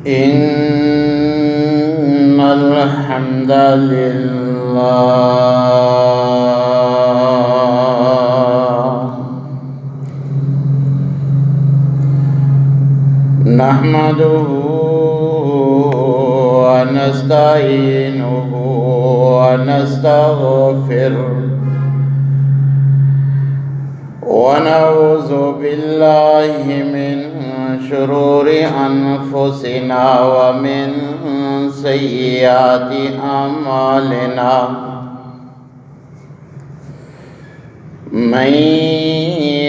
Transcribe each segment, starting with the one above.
إن الحمد لله نحمده ونستعينه ونستغفره ونعوذ بالله من شرور أنفسنا ومن سيئات أعمالنا من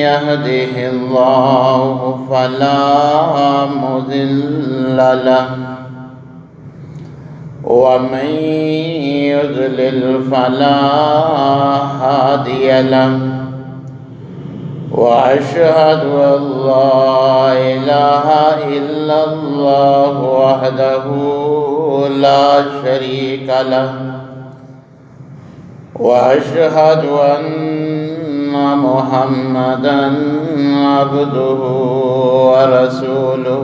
يهده الله فلا مضل له ومن يضلل فلا هادي له وأشهد أن لا إله إلا الله وحده لا شريك له وأشهد أن محمدًا عبده ورسوله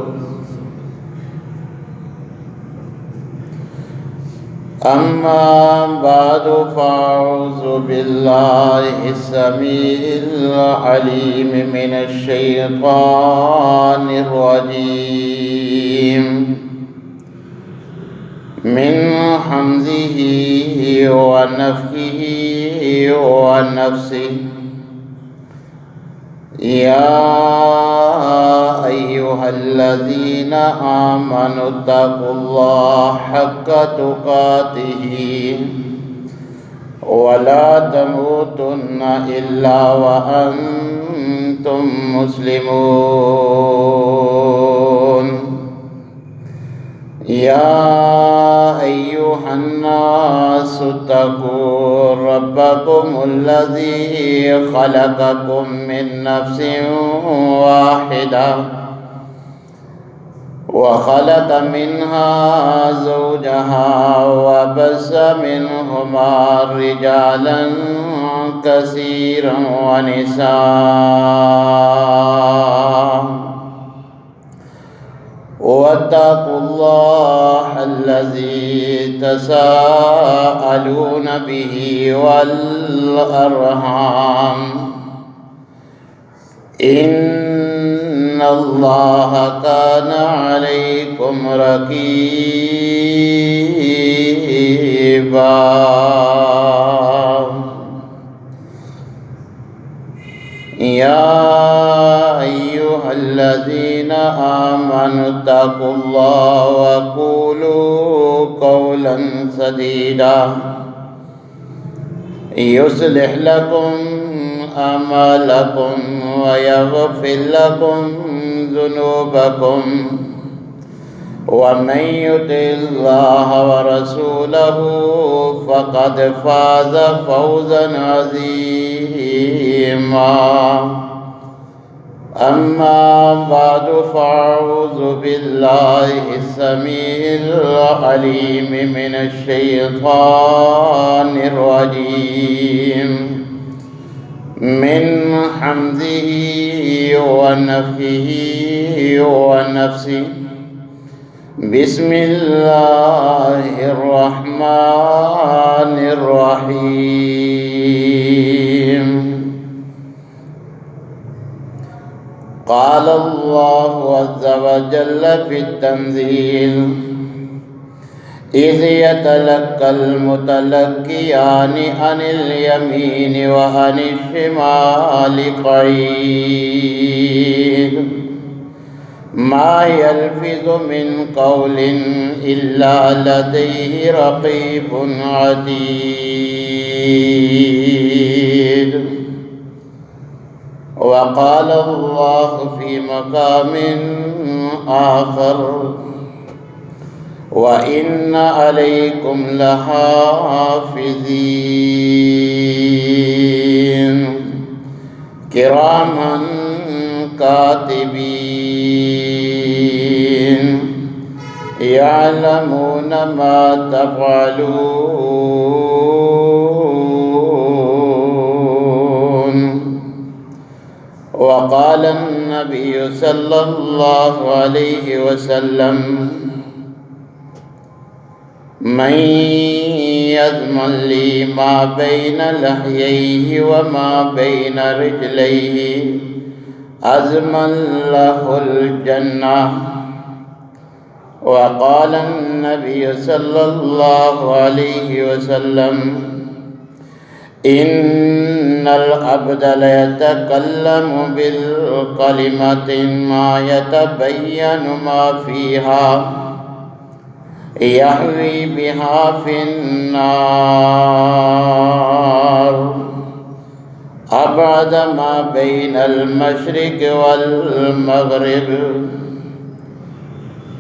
أما بعد فأعوذ بالله السميع العليم من الشيطان الرجيم من حمزه ونفخه ونفسه يا أيها الذين آمنوا اتقوا الله حق تقاته ولا تموتن إلا وأنتم مسلمون يا أيها الناس اتقوا ربكم الذي خلقكم من نفس واحدة وخلق منها زوجها وبث منهما رجالا كثيرا ونساء واتقوا الله الذي تساءلون به والأرحام إن الله كان عليكم رقيبا يا أيها الذين آمنوا اتقوا الله وقولوا قولا سديدا يصلح لكم أعمالكم ويغفر لكم ذنوبكم ومن يطع الله ورسوله فقد فاز فوزا عظيما أما بعد فأعوذ بالله السميع العليم من الشيطان الرجيم من حمزه ونفخه ونفسه بسم الله الرحمن الرحيم قال الله عز وجل في التنزيل إذ يتلقى المتلقيان عن اليمين وعن الشمال قعيد ما يلفظ من قول إلا لديه رقيب عتيد وقال الله في مقام آخر وإن عليكم لحافظين كراما كاتبين يعلمون ما تفعلون وقال النبي صلى الله عليه وسلم من يضمن لي ما بين لحييه وما بين رجليه أضمن له الجنة. وقال النبي صلى الله عليه وسلم إن العبد ليتكلم بالكلمة ما يتبين ما فيها يهوي بها في النار أبعد ما بين المشرق والمغرب.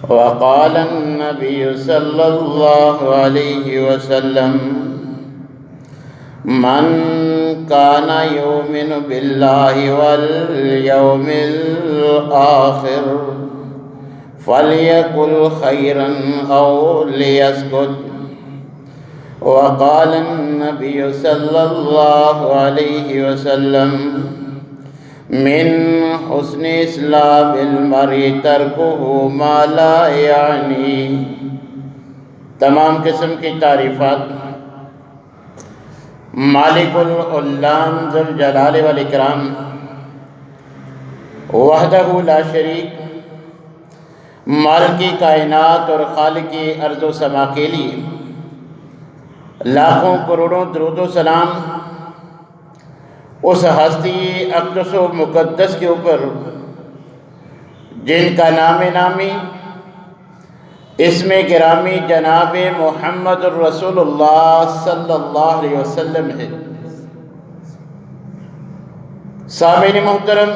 وقال النبي صلى الله عليه وسلم من كان يؤمن بالله واليوم الآخر فليقل خيرا أو ليسكت. وقال النبي صلى الله عليه وسلم من حسن اسلام المرء ترکہ ما لا یعنی. تمام قسم کی تعریفات مالک العلام ذوالجلال والاکرام وحدہ لا شریک، مالک کائنات اور خالق ارض و سما کے لیے لاکھوں کروڑوں درود و سلام اس ہستی اقدس و مقدس کے اوپر جن کا نام نامی اسم گرامی جناب محمد الرسول اللہ صلی اللہ علیہ وسلم ہے۔ سامعین محترم،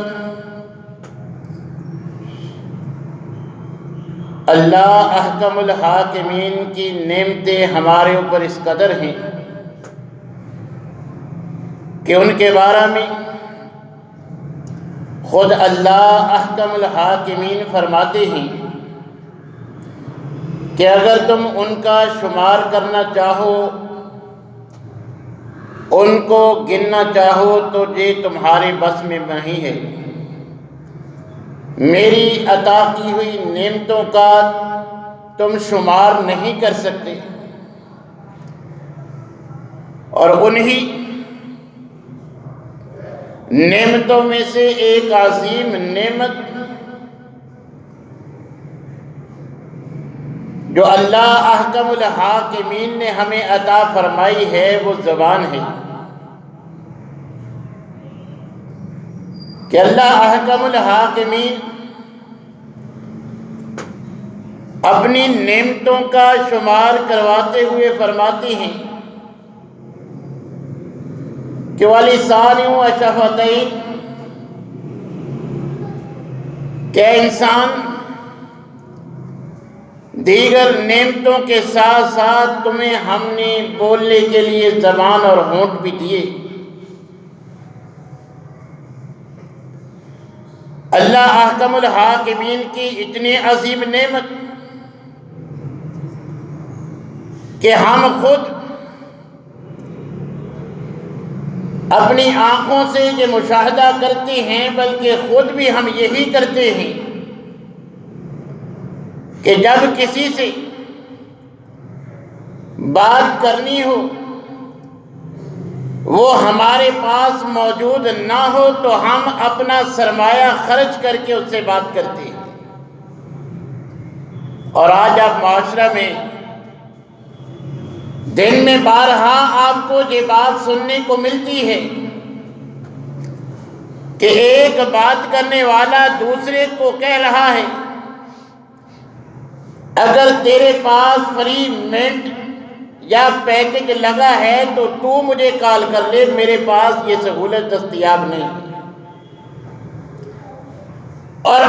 اللہ احکم الحاکمین کی نعمتیں ہمارے اوپر اس قدر ہیں کہ ان کے بارے میں خود اللہ احکم الحاکمین فرماتے ہیں کہ اگر تم ان کا شمار کرنا چاہو، ان کو گننا چاہو تو یہ تمہارے بس میں نہیں ہے۔ میری عطا کی ہوئی نعمتوں کا تم شمار نہیں کر سکتے، اور انہی نعمتوں میں سے ایک عظیم نعمت جو اللہ احکم الحاکمین نے ہمیں عطا فرمائی ہے وہ زبان ہے، کہ اللہ احکم الحاکمین اپنی نعمتوں کا شمار کرواتے ہوئے فرماتے ہیں کہ وَلِسَانٍ وَشَفَتَيْنِ، کہ انسان دیگر نعمتوں کے ساتھ ساتھ تمہیں ہم نے بولنے کے لیے زبان اور ہونٹ بھی دیے۔ اللہ احکم الحاکمین کی اتنی عظیم نعمت کہ ہم خود اپنی آنکھوں سے یہ مشاہدہ کرتے ہیں، بلکہ خود بھی ہم یہی کرتے ہیں کہ جب کسی سے بات کرنی ہو وہ ہمارے پاس موجود نہ ہو تو ہم اپنا سرمایہ خرچ کر کے اس سے بات کرتے ہیں۔ اور آج آپ معاشرہ میں دن میں بارہا آپ کو یہ بات سننے کو ملتی ہے کہ ایک بات کرنے والا دوسرے کو کہہ رہا ہے اگر تیرے پاس فری منٹ یا پیکج لگا ہے تو تو مجھے کال کر لے، میرے پاس یہ سہولت دستیاب نہیں ہے۔ اور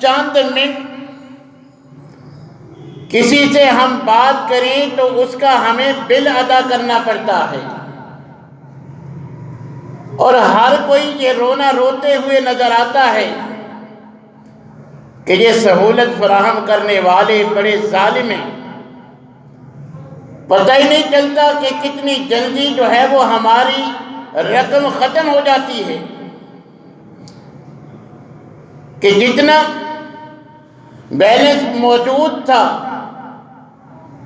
چند منٹ کسی سے ہم بات کریں تو اس کا ہمیں بل ادا کرنا پڑتا ہے، اور ہر کوئی یہ رونا روتے ہوئے نظر آتا ہے کہ یہ سہولت فراہم کرنے والے بڑے ظالم ہیں۔ پتہ ہی نہیں چلتا کہ کتنی جلدی جو ہے وہ ہماری رقم ختم ہو جاتی ہے، کہ جتنا بیلنس موجود تھا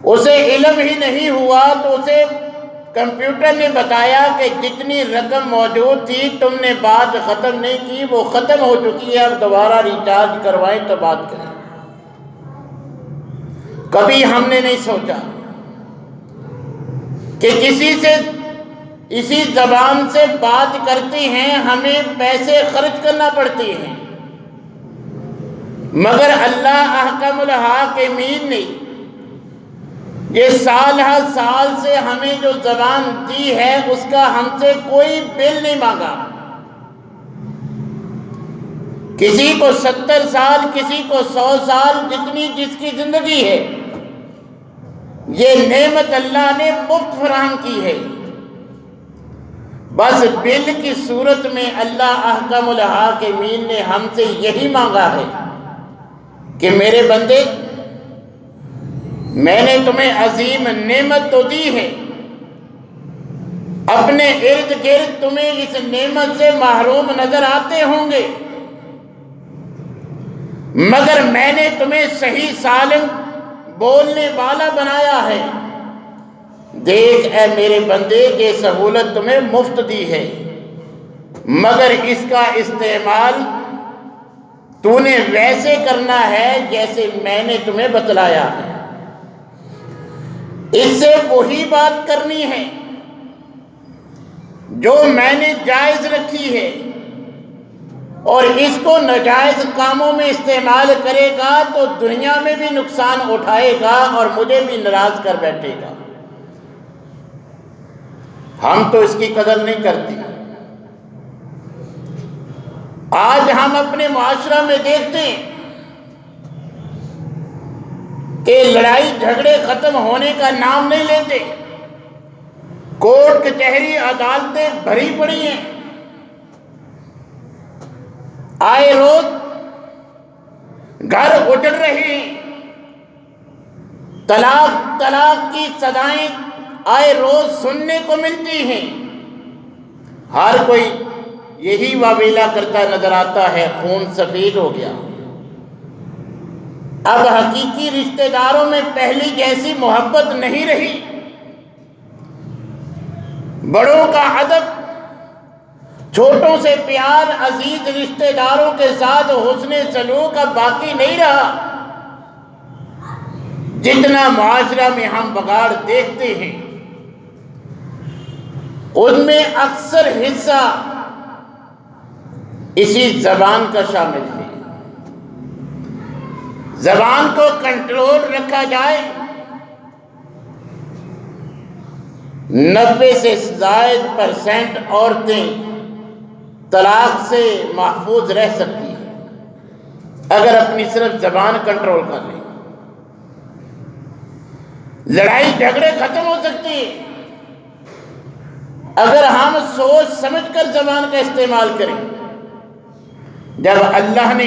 اسے علم ہی نہیں ہوا تو اسے کمپیوٹر نے بتایا کہ جتنی رقم موجود تھی تم نے بات ختم نہیں کی، وہ ختم ہو چکی ہے، اب دوبارہ ریچارج کروائیں تو بات کریں۔ کبھی ہم نے نہیں سوچا کہ کسی سے اسی زبان سے بات کرتی ہیں ہمیں پیسے خرچ کرنا پڑتی ہیں، مگر اللہ احکم الحاکمین نے یہ سال ہر سال سے ہمیں جو زبان دی ہے اس کا ہم سے کوئی بل نہیں مانگا۔ کسی کو 70 سال، کسی کو 100 سال، جتنی جس کی زندگی ہے، یہ نعمت اللہ نے مفت فراہم کی ہے۔ بس بل کی صورت میں اللہ احکم الحاکمین نے ہم سے یہی مانگا ہے کہ میرے بندے، میں نے تمہیں عظیم نعمت تو دی ہے، اپنے ارد گرد تمہیں اس نعمت سے محروم نظر آتے ہوں گے، مگر میں نے تمہیں صحیح سالم بولنے والا بنایا ہے۔ دیکھ اے میرے بندے، یہ سہولت تمہیں مفت دی ہے، مگر اس کا استعمال تو نے ویسے کرنا ہے جیسے میں نے تمہیں بتلایا ہے۔ اس سے وہی بات کرنی ہے جو میں نے جائز رکھی ہے، اور اس کو ناجائز کاموں میں استعمال کرے گا تو دنیا میں بھی نقصان اٹھائے گا اور مجھے بھی ناراض کر بیٹھے گا۔ ہم تو اس کی قدر نہیں کرتے۔ آج ہم اپنے معاشرہ میں دیکھتے ہیں کہ لڑائی جھگڑے ختم ہونے کا نام نہیں لیتے، کورٹ کچہری عدالتیں بھری پڑی ہیں، آئے روز گھر اجڑ رہے ہیں، طلاق کی صدائیں آئے روز سننے کو ملتی ہیں، ہر کوئی یہی واویلا کرتا نظر آتا ہے، خون سفید ہو گیا۔ اب حقیقی رشتہ داروں میں پہلی جیسی محبت نہیں رہی، بڑوں کا ادب، چھوٹوں سے پیار، عزیز رشتہ داروں کے ساتھ حسن سلوک اب باقی نہیں رہا۔ جتنا معاشرہ میں ہم بگاڑ دیکھتے ہیں ان میں اکثر حصہ اسی زبان کا شامل ہے۔ زبان کو کنٹرول رکھا جائے، 90 سے زائد% عورتیں طلاق سے محفوظ رہ سکتی ہیں اگر اپنی صرف زبان کنٹرول کر لیں۔ لڑائی جھگڑے ختم ہو سکتی ہیں اگر ہم سوچ سمجھ کر زبان کا استعمال کریں۔ جب اللہ نے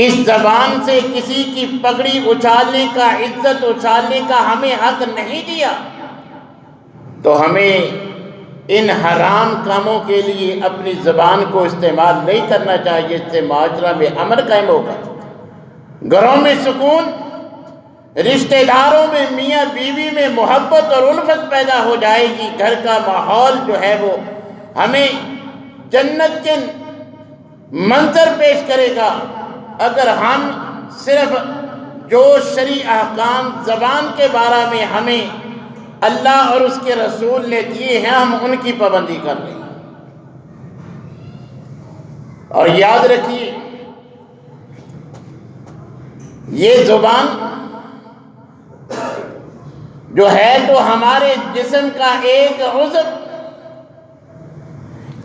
اس زبان سے کسی کی پگڑی اچھالنے کا، عزت اچھالنے کا ہمیں حق نہیں دیا، تو ہمیں ان حرام کاموں کے لیے اپنی زبان کو استعمال نہیں کرنا چاہیے۔ اس سے معاشرہ میں امن قائم ہوگا، گھروں میں سکون، رشتہ داروں میں، میاں بیوی میں محبت اور الفت پیدا ہو جائے گی۔ گھر کا ماحول جو ہے وہ ہمیں جنت کے منظر پیش کرے گا اگر ہم صرف جو شرعی احکام زبان کے بارے میں ہمیں اللہ اور اس کے رسول نے دیے ہیں ہم ان کی پابندی کر لیں۔ اور یاد رکھیے، یہ زبان جو ہے تو ہمارے جسم کا ایک عضو،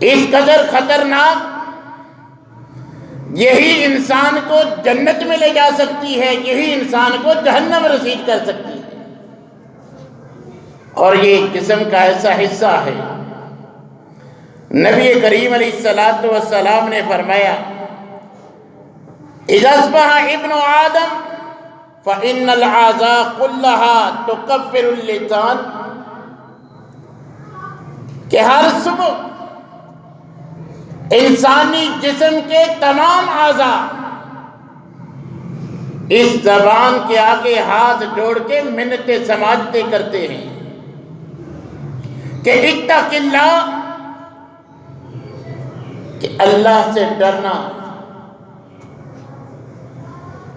اس قدر خطرناک، یہی انسان کو جنت میں لے جا سکتی ہے، یہی انسان کو جہنم رسید کر سکتی ہے۔ اور یہ جسم کا ایسا حصہ ہے، نبی کریم علیہ السلام نے فرمایا، اذا اصبح ابن آدم فإن الأعضاء كلها تكفر اللسان، کہ ہر صبح انسانی جسم کے تمام اعضاء اس زبان کے آگے ہاتھ جوڑ کے منتیں سماجتیں کرتے ہیں کہ اتق اللہ، کہ اللہ سے ڈرنا،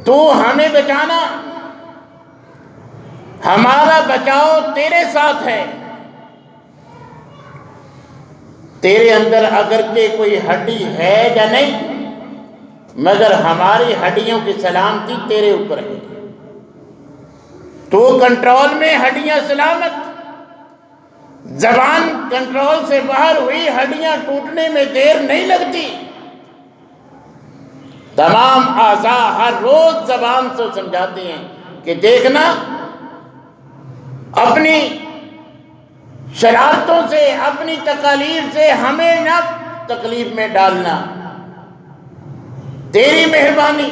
تو ہمیں بچانا، ہمارا بچاؤ تیرے ساتھ ہے۔ تیرے اندر اگرچہ کوئی ہڈی ہے یا نہیں، مگر ہماری ہڈیوں کی سلامتی تیرے اوپر ہے۔ تو کنٹرول میں، ہڈیاں سلامت، زبان کنٹرول سے باہر ہوئی، ہڈیاں ٹوٹنے میں دیر نہیں لگتی۔ تمام اعضاء ہر روز زبان سے سمجھاتے ہیں کہ دیکھنا، اپنی شرارتوں سے، اپنی تکالیف سے ہمیں نہ تکلیف میں ڈالنا، تیری مہربانی۔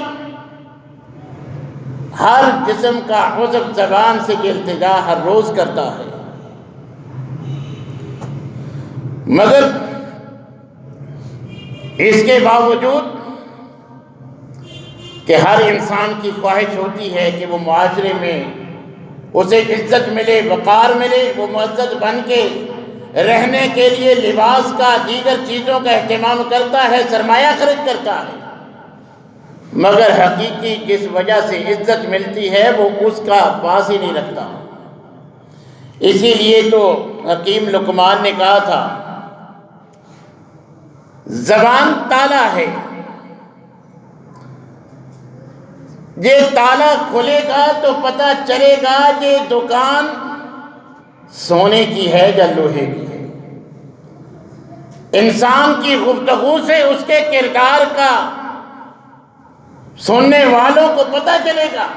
ہر جسم کا عضو زبان سے التجا ہر روز کرتا ہے، مگر اس کے باوجود کہ ہر انسان کی خواہش ہوتی ہے کہ وہ معاشرے میں اسے عزت ملے، وقار ملے، وہ معزز بن کے رہنے کے لیے لباس کا، دیگر چیزوں کا اہتمام کرتا ہے، سرمایہ خرچ کرتا ہے، مگر حقیقی جس وجہ سے عزت ملتی ہے وہ اس کا پاس ہی نہیں رکھتا۔ اسی لیے تو حکیم لقمان نے کہا تھا، زبان تالا ہے، یہ تالا کھلے گا تو پتہ چلے گا یہ دکان سونے کی ہے یا لوہے کی ہے۔ انسان کی گفتگو سے اس کے کردار کا سننے والوں کو پتہ چلے گا۔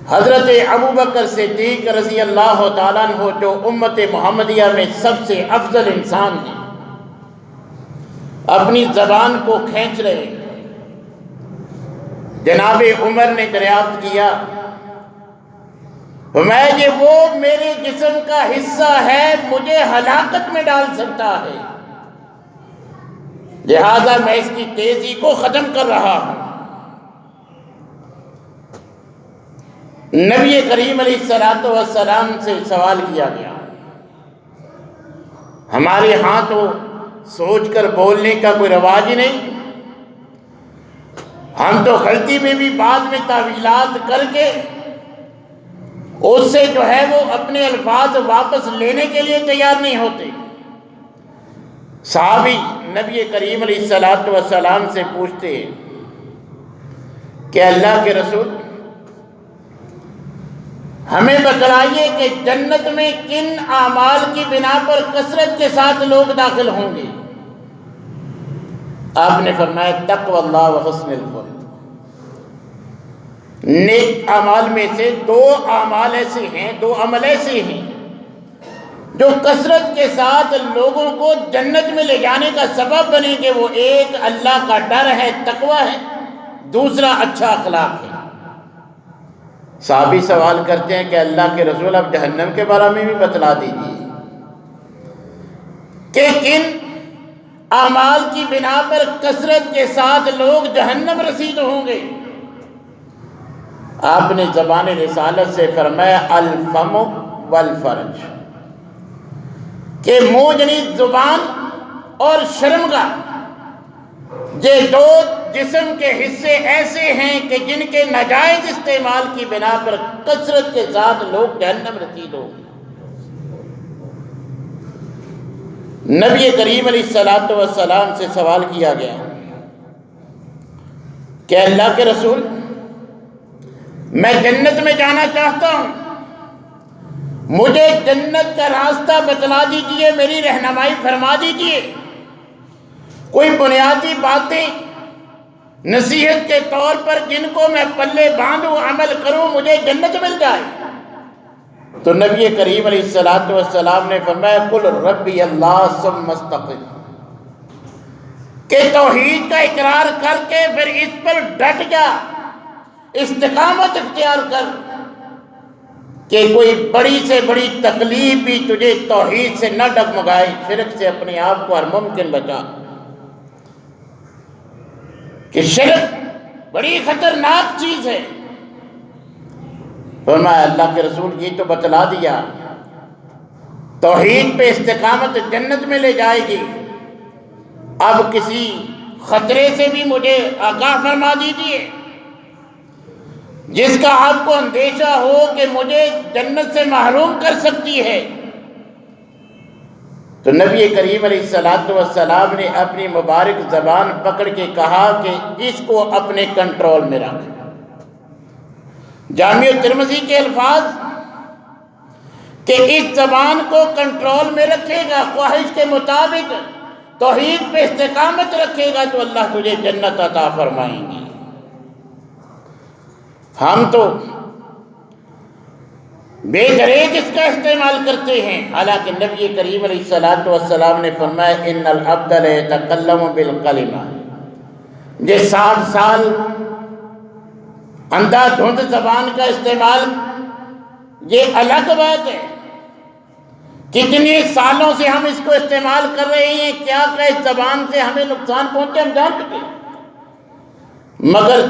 حضرت ابوبکر صدیق رضی اللہ تعالیٰ عنہ جو امت محمدیہ میں سب سے افضل انسان ہیں، اپنی زبان کو کھینچ رہے۔ جناب عمر نے دریافت کیا، فرمایا یہ وہ میرے جسم کا حصہ ہے، مجھے ہلاکت میں ڈال سکتا ہے، لہذا میں اس کی تیزی کو ختم کر رہا ہوں۔ نبی کریم علیہ السلام سے سوال کیا گیا، ہمارے ہاں تو سوچ کر بولنے کا کوئی رواج ہی نہیں، ہم تو غلطی میں بھی بعد میں تعویلات کر کے اس سے جو ہے وہ اپنے الفاظ واپس لینے کے لیے تیار نہیں ہوتے۔ صحابی نبی کریم علیہ السلام سے پوچھتے کہ اللہ کے رسول، ہمیں بتلائیے کہ جنت میں کن اعمال کی بنا پر کثرت کے ساتھ لوگ داخل ہوں گے؟ آپ نے فرمایا تقوی اللہ و حسن الخلق۔ نیک اعمال میں سے دو اعمال ایسے ہیں، دو عمل ایسے ہیں جو کثرت کے ساتھ لوگوں کو جنت میں لے جانے کا سبب بنے گے۔ وہ ایک اللہ کا ڈر ہے، تقوی ہے، دوسرا اچھا اخلاق ہے۔ صحابی سوال کرتے ہیں کہ اللہ کے رسول اب جہنم کے بارے میں بھی بتلا دیجیے کہ کن اعمال کی بنا پر کثرت کے ساتھ لوگ جہنم رسید ہوں گے؟ آپ نے زبان رسالت سے فرمایا الفم والفرج، کہ منہ یعنی زبان اور شرمگاہ، یہ دو جسم کے حصے ایسے ہیں کہ جن کے ناجائز استعمال کی بنا پر کثرت کے ساتھ لوگ جہنم رسید ہوں گے۔ نبی کریم علیہ السلام سے سوال کیا گیا کہ اللہ کے رسول، میں جنت میں جانا چاہتا ہوں، مجھے جنت کا راستہ بتلا دیجئے، میری رہنمائی فرما دیجئے، کوئی بنیادی باتیں نصیحت کے طور پر جن کو میں پلے باندھوں، عمل کروں، مجھے جنت مل جائے۔ تو نبی کریم علیہ السلام نے فرمایا قل ربی اللہ ثم استقم، کہ توحید کا اقرار کر کے پھر اس پر ڈٹ جا، استقامت اختیار کر، کہ کوئی بڑی سے بڑی تکلیف بھی تجھے توحید سے نہ ڈگمگائے، شرک سے اپنے آپ کو ہر ممکن بچا۔ کہ شرک بڑی خطرناک چیز ہے۔ فرمایا اللہ کے رسول یہ تو بتلا دیا، توحید پہ استقامت جنت میں لے جائے گی، اب کسی خطرے سے بھی مجھے آگاہ فرما دیجیے جس کا آپ کو اندیشہ ہو کہ مجھے جنت سے محروم کر سکتی ہے۔ تو نبی کریم علیہ السلام نے اپنی مبارک زبان پکڑ کے کہا کہ اس کو اپنے کنٹرول میں رکھ۔ جامع ترمذی کے الفاظ کہ اس زبان کو کنٹرول میں رکھے گا، خواہش کے مطابق توحید پہ استقامت رکھے گا تو اللہ تجھے جنت عطا فرمائیں گے۔ ہم تو بے دریغ اس کا استعمال کرتے ہیں، حالانکہ نبی کریم علیہ السلام نے فرمایا ان العبد لیتکلم بالکلمہ، یہ 60 سال اندھا دھند زبان کا استعمال یہ الگ بات ہے، کتنے سالوں سے ہم اس کو استعمال کر رہے ہیں، کیا کہ اس زبان سے ہمیں نقصان پہنچے ہم جان چکے ہیں، مگر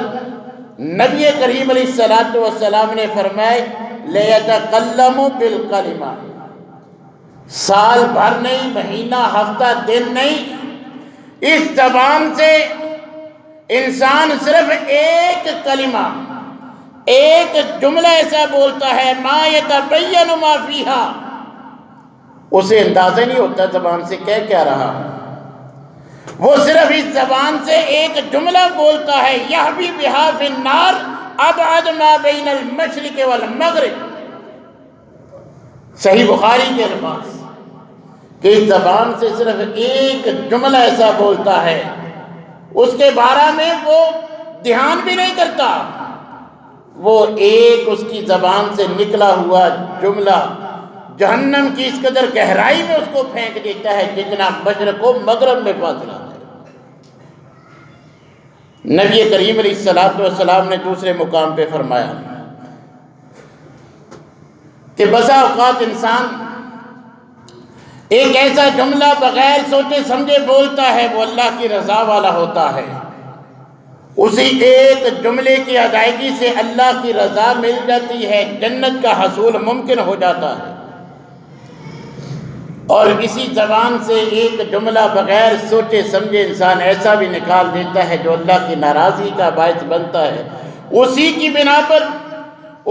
نبی کریم علیہ السلام نے فرمایا لیتکلم بالکلمہ، سال بھر نہیں، مہینہ، ہفتہ، دن نہیں، اس زبان سے انسان صرف ایک کلمہ، ایک جملہ ایسا بولتا ہے ما یتبین ما فیہا، اسے اندازہ نہیں ہوتا زبان سے کہہ کیا رہا، وہ صرف اس زبان سے ایک جملہ بولتا ہے یحوی بہا فی النار ابعد ما بین المشرق والمغرب، صحیح بخاری کے الفاظ کہ اس زبان سے صرف ایک جملہ ایسا بولتا ہے، اس کے بارے میں وہ دھیان بھی نہیں کرتا، وہ ایک اس کی زبان سے نکلا ہوا جملہ جہنم کی اس قدر گہرائی میں اس کو پھینک دیتا ہے جتنا مشرق و مغرب میں فاصلہ ہے۔ نبی کریم علیہ السلام نے دوسرے مقام پہ فرمایا کہ بسا اوقات انسان ایک ایسا جملہ بغیر سوچے سمجھے بولتا ہے وہ اللہ کی رضا والا ہوتا ہے، اسی ایک جملے کی ادائیگی سے اللہ کی رضا مل جاتی ہے، جنت کا حصول ممکن ہو جاتا ہے، اور اسی زبان سے ایک جملہ بغیر سوچے سمجھے انسان ایسا بھی نکال دیتا ہے جو اللہ کی ناراضگی کا باعث بنتا ہے، اسی کی بنا پر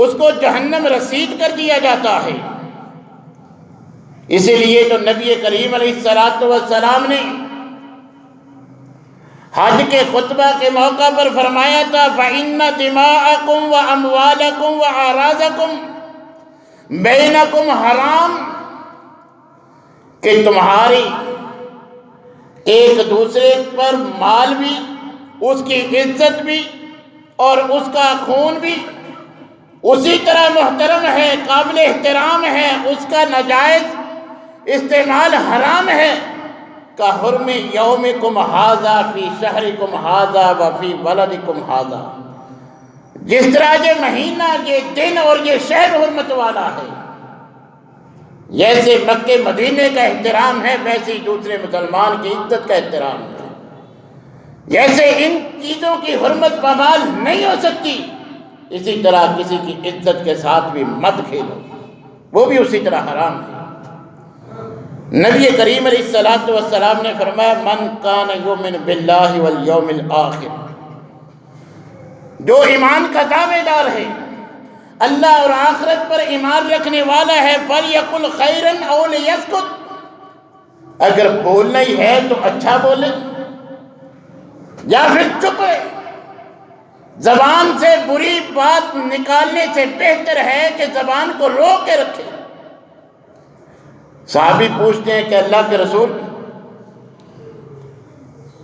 اس کو جہنم رسید کر دیا جاتا ہے۔ اسی لیے تو نبی کریم علیہ السلام نے حج کے خطبہ کے موقع پر فرمایا تھا فَإِنَّ دِمَاءَكُمْ وَأَمْوَالَكُمْ وَأَعْرَاضَكُمْ بَيْنَكُمْ حرام، کہ تمہاری ایک دوسرے پر مال بھی، اس کی عزت بھی اور اس کا خون بھی اسی طرح محترم ہے، قابل احترام ہے، اس کا ناجائز استعمال حرام ہے کا حرم یومکم ھذا فی شہرکم ھذا وفی بلدکم ھذا، جس طرح یہ مہینہ، یہ دن اور یہ شہر حرمت والا ہے، جیسے مکہ مدینے کا احترام ہے ویسے ہی دوسرے مسلمان کی عزت کا احترام ہے، جیسے ان چیزوں کی حرمت پامال نہیں ہو سکتی اسی طرح کسی کی عزت کے ساتھ بھی مت کھیلو، وہ بھی اسی طرح حرام ہے۔ نبی کریم علیہ السلام نے فرمایا من کان یؤمن باللہ والیوم الآخر، جو ایمان کا دعوے دار ہے، اللہ اور آخرت پر ایمان رکھنے والا ہے، فَلْيَقُلْ خَيْرًا أَوْ لِيَسْكُتْ، اگر بولنا ہی ہے تو اچھا بولے یا پھر چپ ہے، زبان سے بری بات نکالنے سے بہتر ہے کہ زبان کو روک کے رکھے۔ صحابی پوچھتے ہیں کہ اللہ کے رسول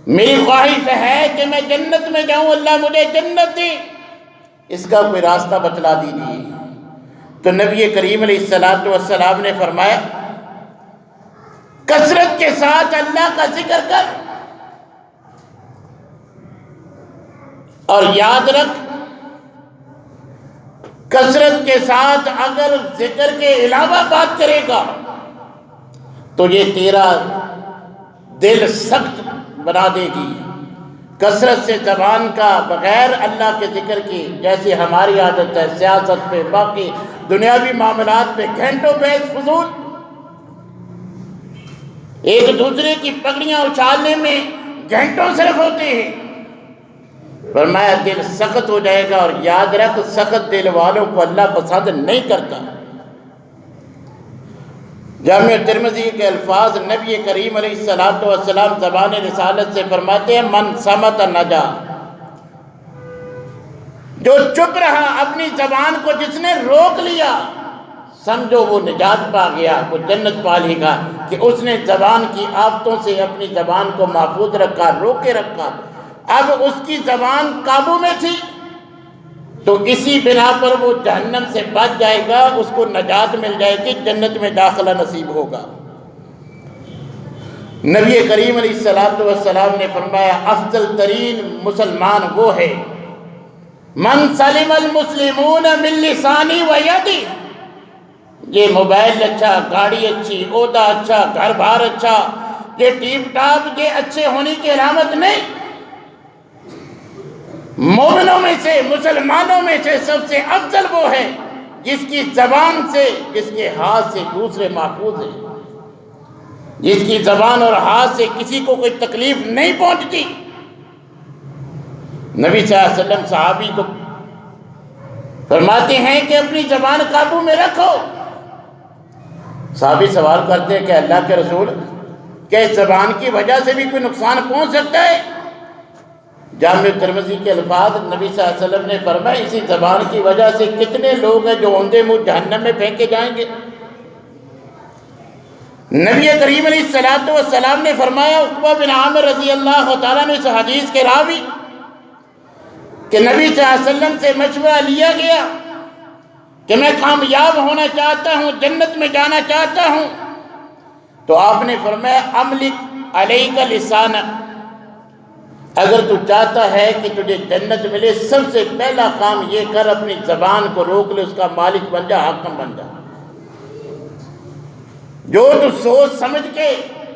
میری خواہش ہے کہ میں جنت میں جاؤں، اللہ مجھے جنت دی، اس کا کوئی راستہ بتلا دیجیے۔ تو نبی کریم علیہ السلام نے فرمایا کثرت کے ساتھ اللہ کا ذکر کر، اور یاد رکھ کثرت کے ساتھ اگر ذکر کے علاوہ بات کرے گا تو یہ تیرا دل سخت بنا دے گی، کثرت سے زبان کا بغیر اللہ کے ذکر کی، جیسے ہماری عادت ہے، سیاست پہ، باقی دنیاوی معاملات پہ گھنٹوں بحث فضول، ایک دوسرے کی پگڑیاں اچھالنے میں گھنٹوں صرف ہوتے ہیں۔ فرمایا دل سخت ہو جائے گا، اور یاد رکھ سخت دل والوں کو اللہ پسند نہیں کرتا۔ جامع ترمذی کے الفاظ نبی کریم علیہ السلام زبان رسالت سے فرماتے ہیں من صمت نجا، جو چپ رہا اپنی زبان کو جس نے روک لیا، سمجھو وہ نجات پا گیا، وہ جنت پا لے گا، کہ اس نے زبان کی آفتوں سے اپنی زبان کو محفوظ رکھا، روکے رکھا۔ اب اس کی زبان قابو میں تھی تو اسی بنا پر وہ جہنم سے بچ جائے گا، اس کو نجات مل جائے گی، جنت میں داخلہ نصیب ہوگا۔ نبی کریم علیہ السلام نے فرمایا افضل ترین مسلمان وہ ہے من سلم المسلمون من لسانی و یدی۔ یہ موبائل اچھا، گاڑی اچھی، عہدہ اچھا، گھر بار اچھا، یہ ٹیپ ٹاپ، یہ اچھے ہونے کی علامت نہیں۔ مومنوں میں سے، مسلمانوں میں سے سب سے افضل وہ ہے جس کی زبان سے، جس کے ہاتھ سے دوسرے محفوظ ہیں، جس کی زبان اور ہاتھ سے کسی کو کوئی تکلیف نہیں پہنچتی۔ نبی صلی اللہ علیہ وسلم صحابی کو فرماتے ہیں کہ اپنی زبان قابو میں رکھو۔ صحابی سوال کرتے ہیں کہ اللہ کے رسول، کیا اس زبان کی وجہ سے بھی کوئی نقصان پہنچ سکتا ہے؟ جامع ترمذی کے الفاظ نبی صلی اللہ علیہ وسلم نے فرمایا اسی زبان کی وجہ سے کتنے لوگ ہیں جو اوندے منہ جہنم میں پھینکے جائیں گے۔ نبی کریم علیہ السلام نے فرمایا، عقبہ بن عامر رضی اللہ تعالیٰ نے اس حدیث کے راوی کہ نبی صلی اللہ علیہ وسلم سے مشورہ لیا گیا کہ میں کامیاب ہونا چاہتا ہوں، جنت میں جانا چاہتا ہوں، تو آپ نے فرمایا املک علیک لسانک، اگر تو چاہتا ہے کہ تجھے جنت ملے سب سے پہلا کام یہ کر، اپنی زبان کو روک لے، اس کا مالک بن جا، حاکم بن جا۔ جو تو سوچ سمجھ کے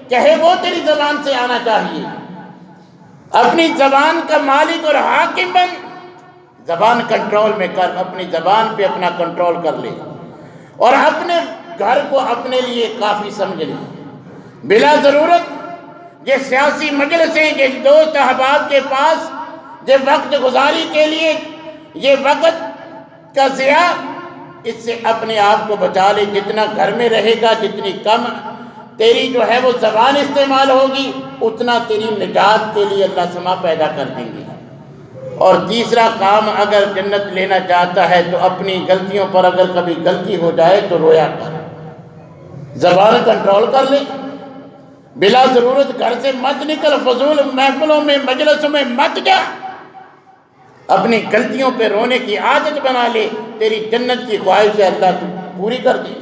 کہے وہ تیری زبان سے آنا چاہیے۔ اپنی زبان کا مالک اور حاکم بن، زبان کنٹرول میں کر، اپنی زبان پہ اپنا کنٹرول کر لے، اور اپنے گھر کو اپنے لیے کافی سمجھ لے۔ بلا ضرورت یہ سیاسی مجلسیں، یہ دوست احباب کے پاس یہ وقت گزاری کے لیے یہ وقت کا ضیاع، اس سے اپنے آپ کو بچا لے۔ جتنا گھر میں رہے گا، جتنی کم تیری جو ہے وہ زبان استعمال ہوگی، اتنا تیری نجات کے لیے اللہ سما پیدا کر دیں گے۔ اور تیسرا کام، اگر جنت لینا چاہتا ہے تو اپنی غلطیوں پر اگر کبھی غلطی ہو جائے تو رویا کر، زبان کنٹرول کر لے، بلا ضرورت گھر سے مت نکل، فضول محفلوں میں مجلسوں میں مت جا، اپنی غلطیوں پہ رونے کی عادت بنا لے، تیری جنت کی خواہش ہے اللہ تو پوری کر دے۔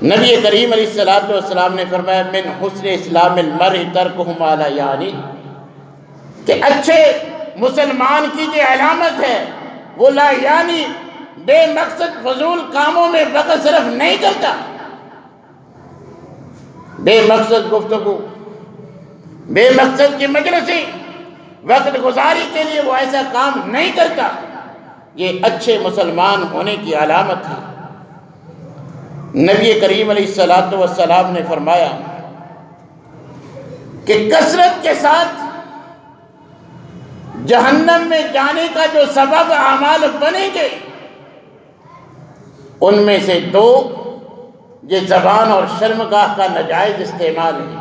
نبی کریم علیہ السلام نے فرمایا من حسن اسلام المرء ترکہ ما لا یعنی، کہ اچھے مسلمان کی جو علامت ہے وہ لا یعنی بے مقصد فضول کاموں میں وقت صرف نہیں کرتا، بے مقصد گفتگو، بے مقصد کی مجلسی، وقت گزاری کے لیے وہ ایسا کام نہیں کرتا۔ یہ اچھے مسلمان ہونے کی علامت ہے۔ نبی کریم علیہ السلام نے فرمایا کہ کثرت کے ساتھ جہنم میں جانے کا جو سبب اعمال بنیں گے ان میں سے دو یہ زبان اور شرمگاہ کا ناجائز استعمال ہے۔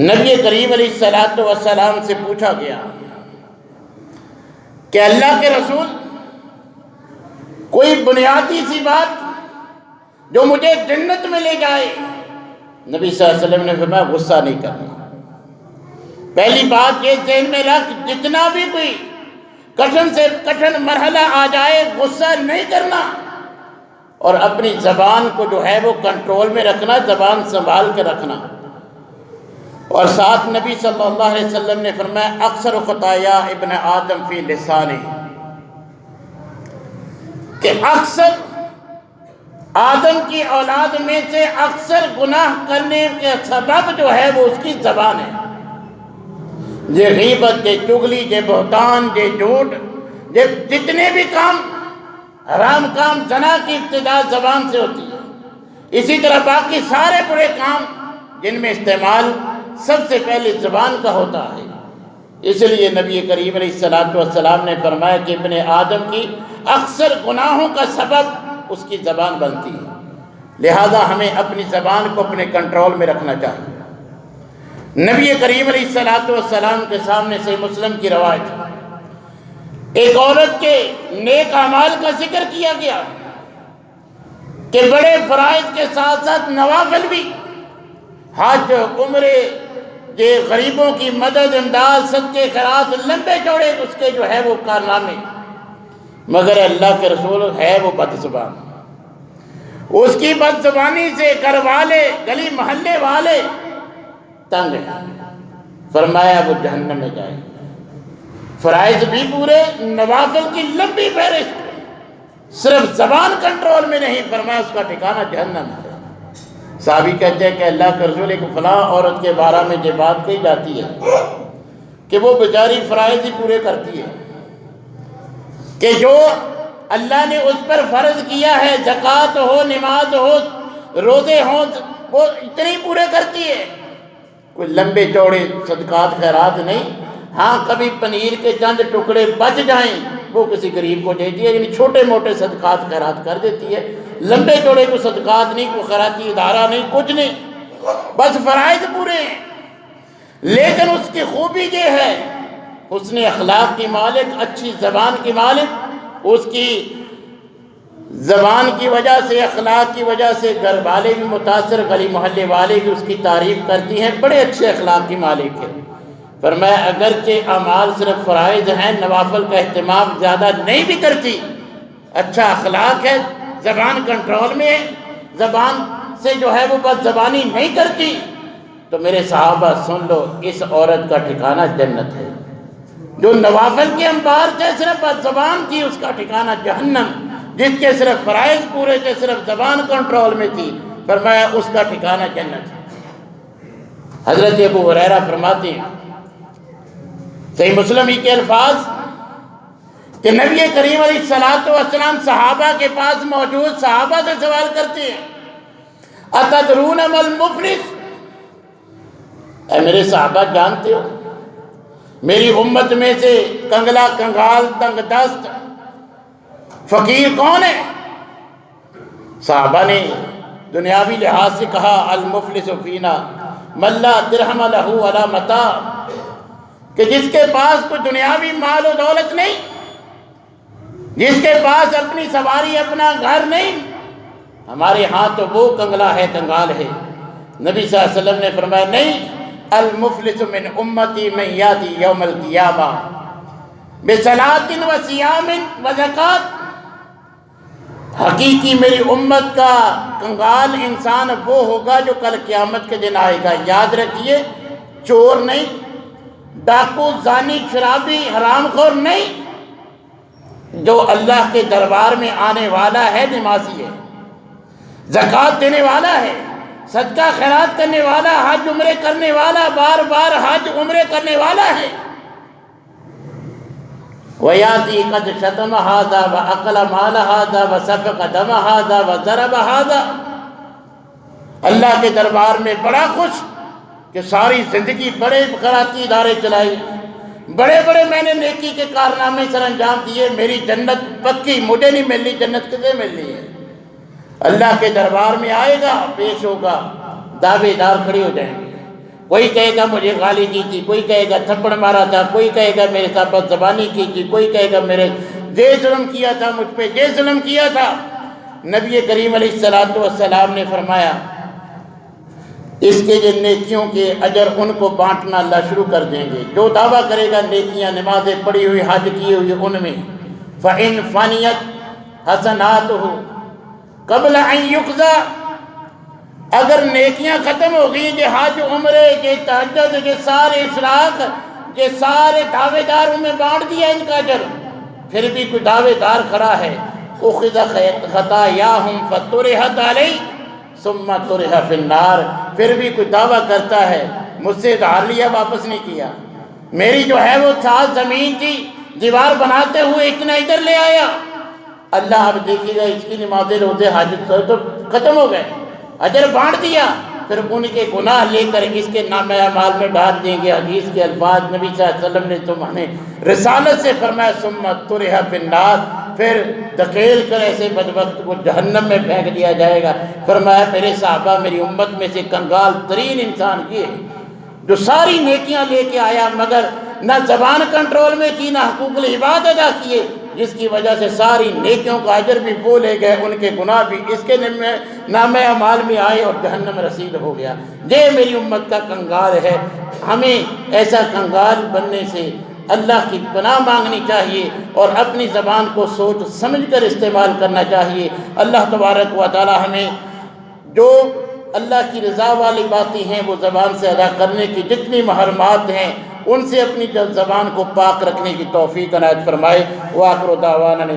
نبی کریم علیہ السلام سے پوچھا گیا کہ اللہ کے رسول، کوئی بنیادی سی بات جو مجھے جنت میں لے جائے؟ نبی صلی اللہ علیہ وسلم نے فرمایا غصہ نہیں کرنا۔ پہلی بات یہ ذہن میں رکھ، جتنا بھی کوئی کٹھن سے کٹھن مرحلہ آ جائے غصہ نہیں کرنا، اور اپنی زبان کو جو ہے وہ کنٹرول میں رکھنا، زبان سنبھال کے رکھنا۔ اور ساتھ نبی صلی اللہ علیہ وسلم نے فرمایا اکثر خطایا ابن آدم فی لسانہ، کہ اکثر آدم کی اولاد میں سے اکثر گناہ کرنے کا سبب جو ہے وہ اس کی زبان ہے۔ یہ غیبت، یہ چغلی، یہ بہتان، یہ جھوٹ، یہ جتنے بھی کام حرام کام، زنا کی ابتدا زبان سے ہوتی ہے۔ اسی طرح باقی سارے برے کام جن میں استعمال سب سے پہلے زبان کا ہوتا ہے۔ اس لیے نبی کریم علیہ السلام نے فرمایا کہ ابن آدم کی اکثر گناہوں کا سبب اس کی زبان بنتی ہے، لہذا ہمیں اپنی زبان کو اپنے کنٹرول میں رکھنا چاہیے۔ نبی کریم علیہ السلام کے سامنے سے مسلم کی روایت، ایک عورت کے نیک اعمال کا ذکر کیا گیا کہ بڑے فرائض کے ساتھ ساتھ نوافل بھی، حج، عمرے، یہ غریبوں کی مدد، امداد، صدقے، خیرات، لمبے چوڑے اس کے جو ہے وہ کارنامے، مگر اللہ کے رسول ہے وہ بد زبان۔ اس کی بد زبانی سے گھر والے، گلی محلے والے تنگ ہیں، فرمایا وہ جہنم میں جائے گا۔ فرائض بھی پورے، نوافل کی لمبی فہرست، صرف زبان کنٹرول میں نہیں، فرمایا اس کا ٹھکانہ جہنم ہے۔ صحابی کہتے ہیں کہ اللہ کے رسول کو فلاں عورت کے بارے میں یہ بات کہی جاتی ہے کہ وہ بیچاری فرائض ہی پورے کرتی ہے، کہ جو اللہ نے اس پر فرض کیا ہے، زکوٰۃ ہو، نماز ہو، روزے ہوں، وہ اتنی پورے کرتی ہے، کوئی لمبے چوڑے صدقات خیرات نہیں۔ ہاں کبھی پنیر کے چند ٹکڑے بچ جائیں وہ کسی غریب کو دیتی ہے، یعنی چھوٹے موٹے صدقات خیرات کر دیتی ہے، لمبے چوڑے کو صدقات نہیں، کوئی خیراتی ادارہ نہیں، کچھ نہیں، بس فرائض پورے ہیں۔ لیکن اس کی خوبی یہ ہے، حسن اخلاق کی مالک، اچھی زبان کی مالک، اس کی زبان کی وجہ سے، اخلاق کی وجہ سے گھر والے بھی متاثر، گلی محلے والے بھی اس کی تعریف کرتی ہیں، بڑے اچھے اخلاق کی مالک ہے۔ فرمایا اگرچہ اعمال صرف فرائض ہیں، نوافل کا اہتمام زیادہ نہیں بھی کرتی، اچھا اخلاق ہے، زبان کنٹرول میں ہے، زبان سے جو ہے وہ بد زبانی نہیں کرتی، تو میرے صحابہ سن لو، اس عورت کا ٹھکانہ جنت ہے۔ جو نوافل کے انبار تھے، صرف بد زبان تھی، اس کا ٹھکانہ جہنم۔ جس کے صرف فرائض پورے تھے، صرف زبان کنٹرول میں تھی، فرمایا اس کا ٹھکانہ جنت ہے۔ حضرت ابو ہریرہ فرماتے ہیں، صحیح مسلم ہی کے الفاظ، کہ نبی کریم علیہ السلام صحابہ کے پاس موجود صحابہ سے سوال کرتے ہیں، اتدرون ما المفلس، اے میرے صحابہ جانتے ہو میری امت میں سے کنگلا، کنگال، تنگ دست فقیر کون ہے؟ صحابہ نے دنیاوی لحاظ سے کہا، المفلس فینا من لا درہم لہ ولا متاع، کہ جس کے پاس کوئی دنیاوی مال و دولت نہیں، جس کے پاس اپنی سواری، اپنا گھر نہیں، ہمارے ہاں تو وہ کنگلا ہے، کنگال ہے۔ نبی صلی اللہ علیہ وسلم نے فرمایا نہیں، المفلس من امتی من یاتی یوم القیامہ بصلاۃ و صیام و زکوٰۃ، حقیقی میری امت کا کنگال انسان وہ ہوگا جو کل قیامت کے دن آئے گا، یاد رکھیے، چور نہیں، ڈاکو، زانی، شرابی، حرام خور نہیں، جو اللہ کے دربار میں آنے والا ہے، نمازی ہے، زکوٰۃ دینے والا ہے، صدقہ خیرات کرنے والا، حج عمرے کرنے والا، بار بار حج عمرے کرنے والا ہے۔ وَيَأْتِي قَدْ شَتَمَ هَذَا وَأَكَلَ مَالَ هَذَا وَسَفَكَ دَمَ هَذَا وَضَرَبَ هَذَا، اللہ کے دربار میں بڑا خوش کہ ساری زندگی بڑے خیراتی ادارے چلائی، بڑے بڑے میں نے نیکی کے کارنامے سر انجام دیے، میری جنت پکی، مجھے نہیں ملنی، جنت کسے ملنی ہے؟ اللہ کے دربار میں آئے گا، پیش ہوگا، دعوے دار کھڑے ہو جائیں گے، کوئی کہے گا مجھے گالی دی تھی، کوئی کہے گا تھپڑ مارا تھا، کوئی کہے گا میرے ساتھ بد زبانی کی تھی، کوئی کہے گا میرے یہ ظلم کیا تھا، مجھ پہ یہ ظلم کیا تھا۔ نبی کریم علیہ السلام نے فرمایا اس کے جو نیکیوں کے اجر ان کو بانٹنا اللہ شروع کر دیں گے، جو دعویٰ کرے گا نیکیاں، نمازیں پڑھی ہوئی، حج کی ہوئی، ان میں فَإِن فَنِيَتْ حَسَنَاتُهُ قَبْلَ أَن يُقْضَى، اگر نیکیاں ختم ہو گئی، یہ حج عمرے، یہ تہجد، یہ سارے اشراق، یہ سارے دعوے داروں میں بانٹ دیا ان کا اجر، پھر بھی کوئی دعوے دار کھڑا ہے اخذ خطاياهم فطرحت علیہ ثم طرح فی النار. پھر بھی کوئی دعویٰ کرتا ہے مجھ سے ادھار لیا واپس نہیں کیا، میری جو ہے وہ ساتھ زمین تھی، دیوار بناتے ہوئے اتنا ادھر لے آیا. اللہ اب دیکھیے گا اس کی نمازیں روزے حاجت تو ختم ہو گئے، اجر بانٹ دیا، پھر ان کے گناہ لے کر اس کے نام اعمال میں ڈال دیں گے. حدیث کے الفاظ نبی صلی اللہ علیہ وسلم نے تمہیں رسالت سے فرمایا ثم طرح فی النار، پھر دھکیل کر ایسے بدبخت کو جہنم میں پھینک دیا جائے گا. فرمایا میرے صحابہ میری امت میں سے کنگال ترین انسان یہ ہے جو ساری نیکیاں لے کے آیا مگر نہ زبان کنٹرول میں کی، نہ حقوق العباد ادا کیے، جس کی وجہ سے ساری نیکیوں کا اجر بھی وہ لے گئے، ان کے گناہ بھی اس کے نام اعمال میں آئے اور جہنم رسید ہو گیا. یہ میری امت کا کنگال ہے. ہمیں ایسا کنگال بننے سے اللہ کی پناہ مانگنی چاہیے اور اپنی زبان کو سوچ سمجھ کر استعمال کرنا چاہیے. اللہ تبارک و تعالی ہمیں جو اللہ کی رضا والی باتیں ہیں وہ زبان سے ادا کرنے کی جتنی محرمات ہیں ان سے اپنی زبان کو پاک رکھنے کی توفیق عنایت فرمائے. وآخر دعوانا